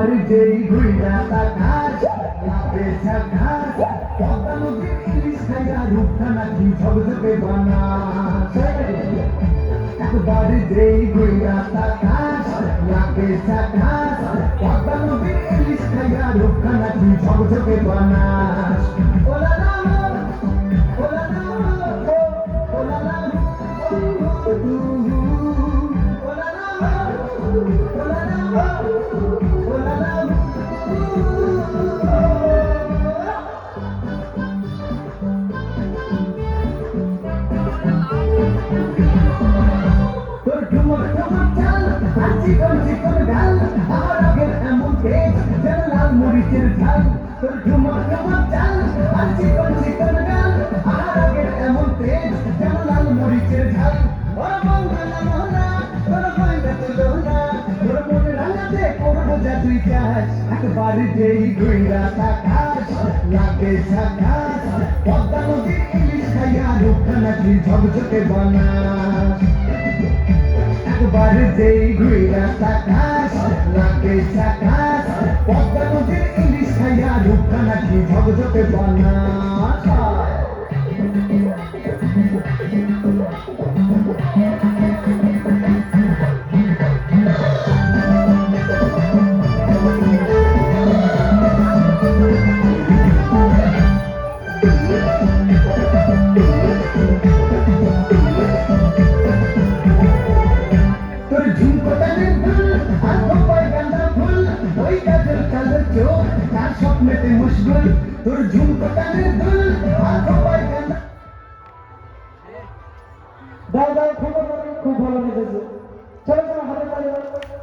একবার যেই ঘুইরা তাকাস লাভে ঝাকাস পদ্মা নদীর ইলিশ খাইয়া রূপটা নাকি ঝকঝকে বানাস একবার যেই ঘুইরা তাকাস লাভে ঝাকাস পদ্মা নদীর ইলিশ খাইয়া রূপটা নাকি ঝকঝকে বানাস ওলা লা ওলা লা ওলা লা ওলা লা ওলা লা তোর ঠুমক ঠুমক চাল আর চিকন চিকন গাল আমার আগের এমন পেট যেন লাল মরিচের ঝাল তোর ঠুমক ঠুমক চাল আর চিকন চিকন গাল আমার আগের এমন পেট যেন লাল মরিচের ঝাল ওর মন ভালো না তোর মনটা তুলো না তোর মনে রাঙাতে করবো যা তুই চাস একবার যেই ঘুইরা তাকাস লাগে ঝাকাস পদ্মা নদীর ইলিশ খাইয়া রূপটা নাকি ঝকঝকে বানাস একবার যেই ঘুইরা তাকাস লাগে ঝাকাস পদ্মা নদীর ইলিশ খাইয়া রূপটা নাকি ঝকঝকে বানাস তোর ঝুমকোটানের ফুল আর খোপায় গাঁদা ফুল ওই গাছের কালো চোখ তার স্বপ্নেতে মশগুল তোর ঝুমকোটানের ফুল আর খোপায় গাঁদা দাও দাও খবর খুব ভালো লেগেছে চলো চলো হাতে তালি